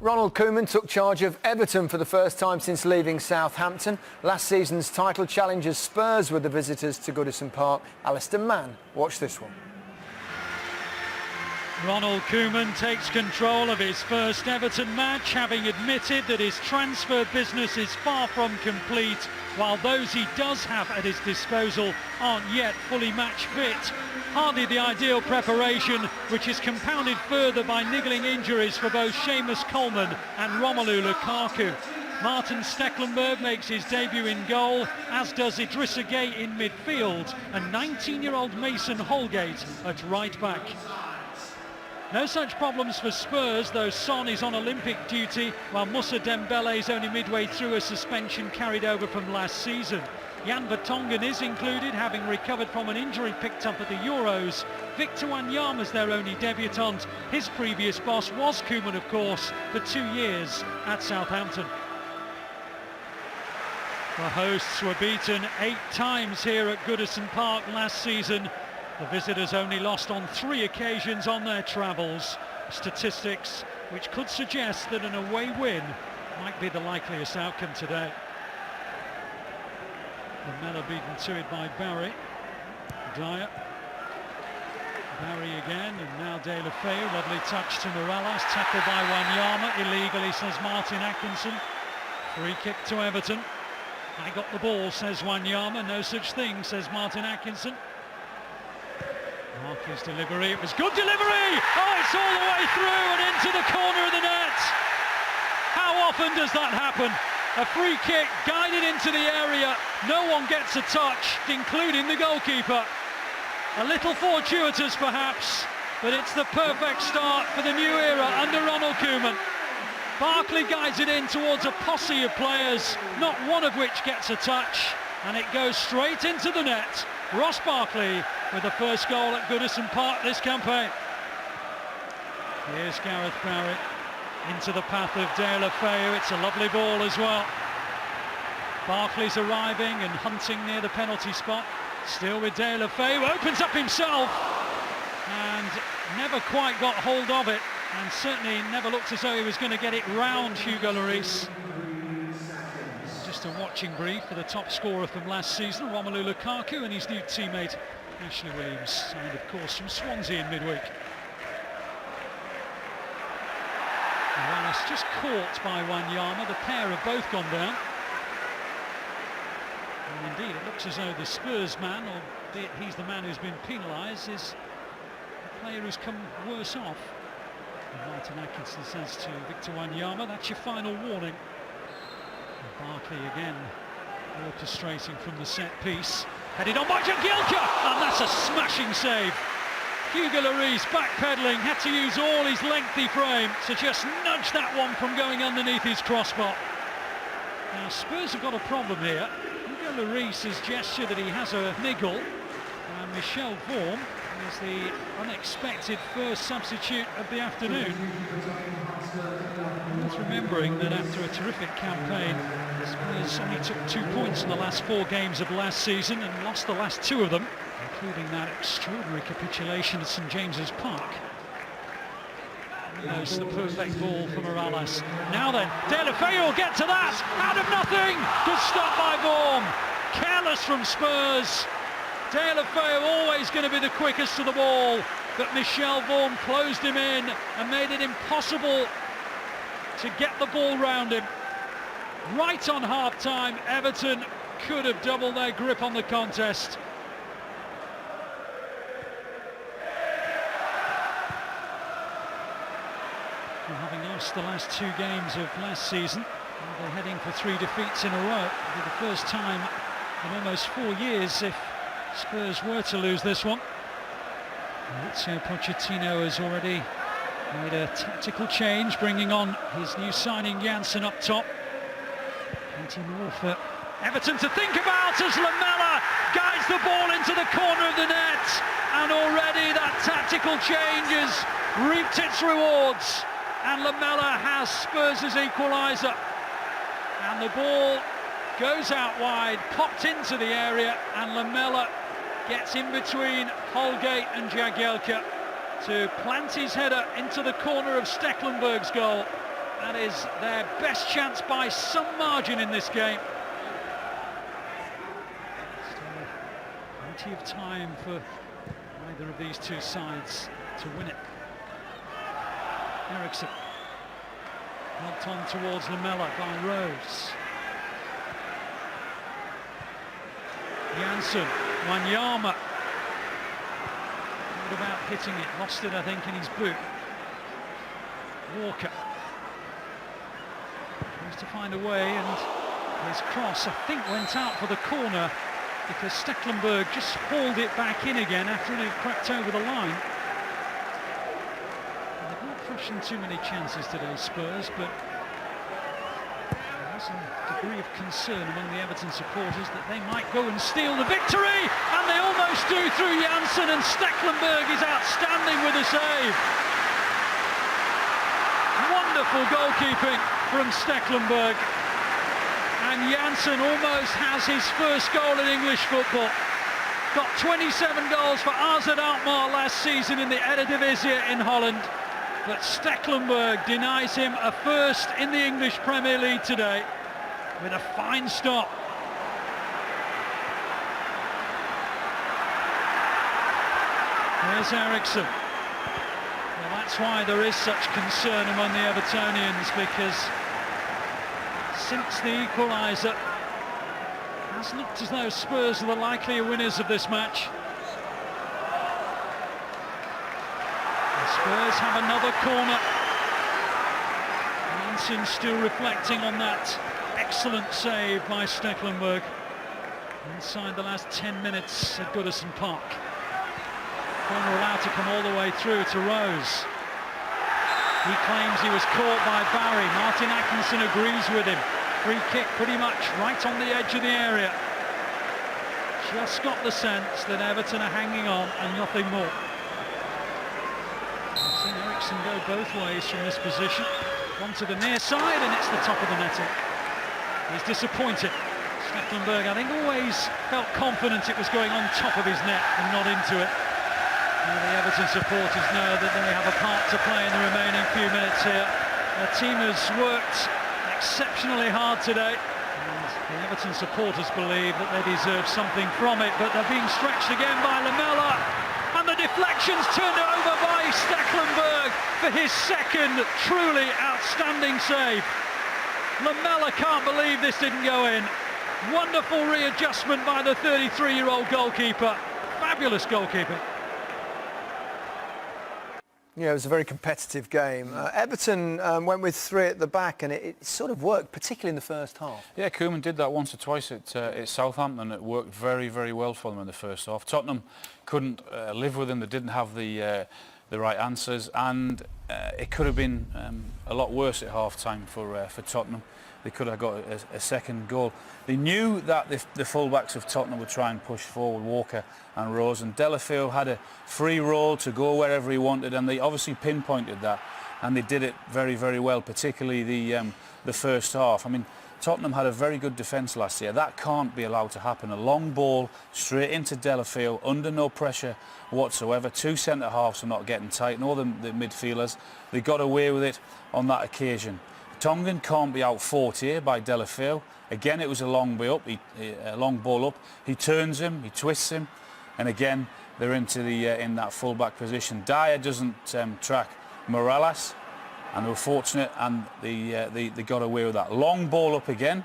Ronald Koeman took charge of Everton for the first time since leaving Southampton. Last season's title challengers Spurs were the visitors to Goodison Park. Alistair Mann, watch this one. Ronald Koeman takes control of his first Everton match, having admitted that his transfer business is far from complete, while those he does have at his disposal aren't yet fully match fit. Hardly the ideal preparation, which is compounded further by niggling injuries for both Seamus Coleman and Romelu Lukaku. Martin Stekelenburg makes his debut in goal, as does Idrissa Gueye in midfield, and 19-year-old Mason Holgate at right back. No such problems for Spurs, though Son is on Olympic duty, while Moussa Dembele is only midway through a suspension carried over from last season. Jan Vertonghen is included, having recovered from an injury picked up at the Euros. Victor Wanyama's their only debutant. His previous boss was Koeman, of course, for 2 years at Southampton. The hosts were beaten 8 times here at Goodison Park last season. The visitors only lost on 3 occasions on their travels. Statistics which could suggest that an away win might be the likeliest outcome today. Lamela beaten to it by Barry. Dyer. Barry again, and now De La Feu. Lovely touch to Morales. Tackled by Wanyama. Illegally, says Martin Atkinson. Free kick to Everton. I got the ball, says Wanyama. No such thing, says Martin Atkinson. Marquis' delivery. It was good delivery! Oh, it's all the way through and into the corner of the net. How often does that happen? A free kick guided into the area, no one gets a touch, including the goalkeeper. A little fortuitous perhaps, but it's the perfect start for the new era under Ronald Koeman. Barkley guides it in towards a posse of players, not one of which gets a touch, and it goes straight into the net. Ross Barkley with the first goal at Goodison Park this campaign. Here's Gareth Barry. Into the path of De La Feu. It's a lovely ball as well. Barkley's arriving and hunting near the penalty spot. Still with De La Feu, opens up himself and never quite got hold of it, and certainly never looked as though he was going to get it round Hugo Lloris. Just a watching brief for the top scorer from last season, Romelu Lukaku, and his new teammate Ashley Williams, signed of course from Swansea in midweek. Morales just caught by Wanyama. The pair have both gone down. And indeed, it looks as though the Spurs man, albeit he's the man who's been penalised, is the player who's come worse off. And Martin Atkinson says to Victor Wanyama, that's your final warning. And Barkley again orchestrating from the set piece. Headed on by Jagielka, and that's a smashing save. Hugo Lloris backpedaling, had to use all his lengthy frame to just nudge that one from going underneath his crossbar. Now Spurs have got a problem here. Hugo Lloris has gestured that he has a niggle, and Michel Vorm is the unexpected first substitute of the afternoon. Worth remembering that after a terrific campaign, Spurs only took 2 points in the last 4 games of last season and lost the last 2 of them, including that extraordinary capitulation at St James's Park. Almost the perfect ball for Morales. Now then, De La Feu will get to that, out of nothing! Good stop by Vorm. Careless from Spurs. De La Feu always going to be the quickest to the ball, but Michel Vorm closed him in and made it impossible to get the ball round him. Right on half-time, Everton could have doubled their grip on the contest. Having lost the last 2 games of last season, they're heading for 3 defeats in a row. It'll be the first time in almost 4 years if Spurs were to lose this one. Mauricio Pochettino has already made a tactical change, bringing on his new signing Janssen up top. Plenty more for Everton to think about as Lamela guides the ball into the corner of the net, and already that tactical change has reaped its rewards, and Lamela has Spurs' equaliser, and the ball goes out wide, popped into the area, and Lamela gets in between Holgate and Jagielka to plant his header into the corner of Stekelenburg's goal. That is their best chance by some margin in this game. Still plenty of time for either of these two sides to win it. Eriksson helped on towards Lamela by Rose. Janssen, Wanyama. What about hitting it? Lost it, I think, in his boot. Walker tries to find a way, and his cross, I think, went out for the corner because Stekelenburg just hauled it back in again after it had crept over the line. They've not fashioned too many chances today, Spurs, but there's a degree of concern among the Everton supporters that they might go and steal the victory, and they almost do through Janssen, and Stekelenburg is outstanding with a save. Wonderful goalkeeping from Stekelenburg, and Janssen almost has his first goal in English football. Got 27 goals for AZ Alkmaar last season in the Eredivisie in Holland, but Stekelenburg denies him a first in the English Premier League today with a fine stop. Here's Eriksson. Well, that's why there is such concern among the Evertonians, because since the equaliser, it has looked as though Spurs are the likelier winners of this match. And Spurs have another corner. Janssen still reflecting on that excellent save by Stekelenburg inside the last 10 minutes at Goodison Park. Corner allowed to come all the way through to Rose. He claims he was caught by Barry. Martin Atkinson agrees with him. Free kick pretty much right on the edge of the area. Just got the sense that Everton are hanging on and nothing more. I've seen Eriksson go both ways from this position. One to the near side, and it's the top of the netting. He's disappointed. Stekelenburg, I think, always felt confident it was going on top of his net and not into it. The Everton supporters know that they have a part to play in the remaining few minutes here. Their team has worked exceptionally hard today, and the Everton supporters believe that they deserve something from it, but they're being stretched again by Lamela, and the deflection's turned over by Stekelenburg for his second truly outstanding save. Lamela can't believe this didn't go in. Wonderful readjustment by the 33-year-old goalkeeper. Fabulous goalkeeping. Yeah, it was a very competitive game. Everton went with three at the back, and it sort of worked, particularly in the first half. Yeah, Koeman did that once or twice at Southampton. It worked very, very well for them in the first half. Tottenham couldn't live with them. They didn't have the right answers, and it could have been a lot worse at half-time for Tottenham. They could have got a second goal. They knew that the full-backs of Tottenham would try and push forward, Walker and Rose, and Delafield had a free roll to go wherever he wanted, and they obviously pinpointed that, and they did it very, very well, particularly the first half. I mean, Tottenham had a very good defence last year. That can't be allowed to happen. A long ball straight into Delafield under no pressure whatsoever. Two centre-halves are not getting tight, nor the midfielders. They got away with it on that occasion. Tongan can't be out-fought here by Delafield. Again, it was a long ball up. He turns him, he twists him, and again they're into in that full-back position. Dyer doesn't track Morales, and they were fortunate, and they got away with that. Long ball up again.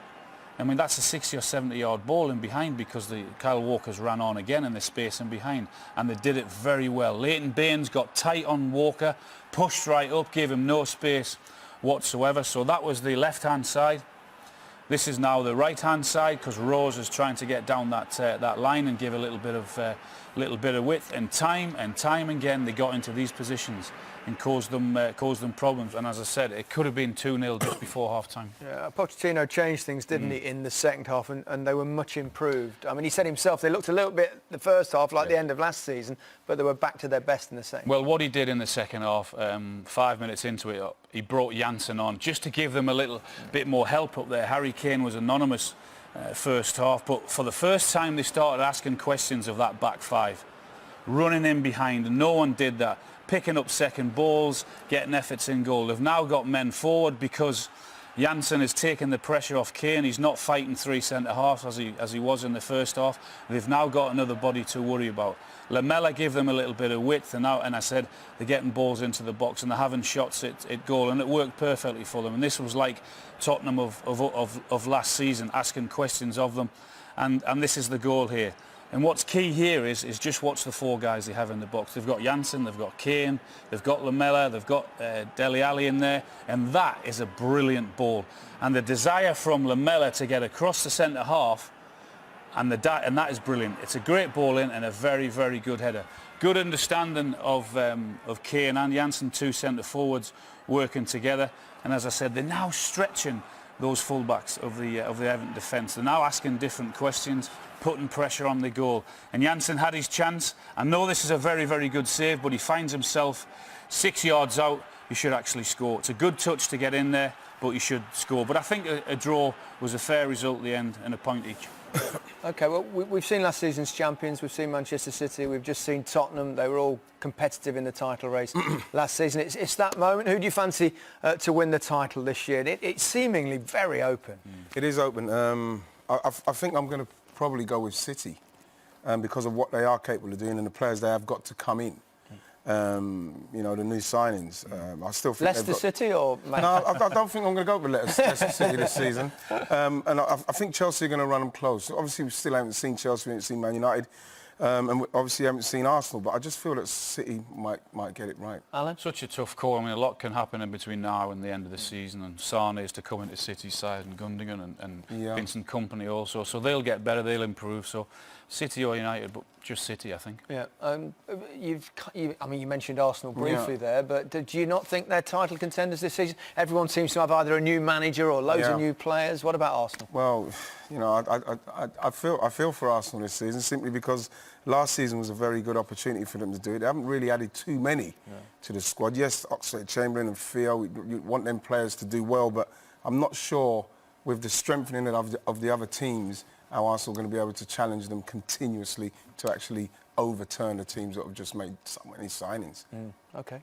I mean, that's a 60 or 70 yard ball in behind, because Kyle Walker's ran on again in the space in behind, and they did it very well. Leighton Baines got tight on Walker, pushed right up, gave him no space whatsoever. So that was the left-hand side. This is now the right-hand side, because Rose is trying to get down that line and give a little bit of width, and time again they got into these positions and caused them problems. And as I said, it could have been 2-0 just before half-time. Yeah, Pochettino changed things, didn't he, in the second half, and they were much improved. I mean, he said himself they looked a little bit the first half like the end of last season, but they were back to their best in the second. Well, what he did in the second half, 5 minutes into it, he brought Janssen on just to give them a little bit more help up there. Harry Kane was anonymous first half, but for the first time they started asking questions of that back five, running in behind, and no one did that. picking up second balls, getting efforts in goal. They've now got men forward because Janssen has taken the pressure off Kane. He's not fighting three centre-halves as he was in the first half. They've now got another body to worry about. Lamela gave them a little bit of width, and I said they're getting balls into the box and they're having shots at goal, and it worked perfectly for them. And this was like Tottenham of last season, asking questions of them, and this is the goal here. And what's key here is just watch the four guys they have in the box. They've got Janssen, they've got Kane, they've got Lamela, they've got Dele Alli in there, and that is a brilliant ball. And the desire from Lamela to get across the centre half, and that is brilliant. It's a great ball in and a very, very good header. Good understanding of Kane and Janssen, two centre forwards working together. And as I said, they're now stretching those fullbacks of the Everton defence. They're now asking different questions, putting pressure on the goal. And Janssen had his chance. I know this is a very, very good save, but he finds himself 6 yards out. He should actually score. It's a good touch to get in there, but he should score. But I think a draw was a fair result at the end and a point each. OK, well, we've seen last season's champions, we've seen Manchester City, we've just seen Tottenham. They were all competitive in the title race last season. It's that moment. Who do you fancy to win the title this year? It's seemingly very open. It is open. I think I'm going to probably go with City because of what they are capable of doing and the players they have got to come in. You know, the new signings. I still think Leicester City or Man? No, I don't think I'm going to go with Leicester City this season. And I think Chelsea are going to run them close. Obviously, we still haven't seen Chelsea, we haven't seen Man United, and we obviously haven't seen Arsenal. But I just feel that City might get it right. Alan? Such a tough call. I mean, a lot can happen in between now and the end of the season. And Sane is to come into City's side, and Gundogan and Vincent Kompany also. So they'll get better, they'll improve. So City or United, but just City, I think. Yeah. I mean, you mentioned Arsenal briefly there, but do you not think they're title contenders this season? Everyone seems to have either a new manager or loads of new players. What about Arsenal? Well, you know, I feel for Arsenal this season simply because last season was a very good opportunity for them to do it. They haven't really added too many to the squad. Yes, Oxlade-Chamberlain and Theo, you want them players to do well, but I'm not sure with the strengthening of the other teams how Arsenal are going to be able to challenge them continuously to actually overturn the teams that have just made so many signings. OK.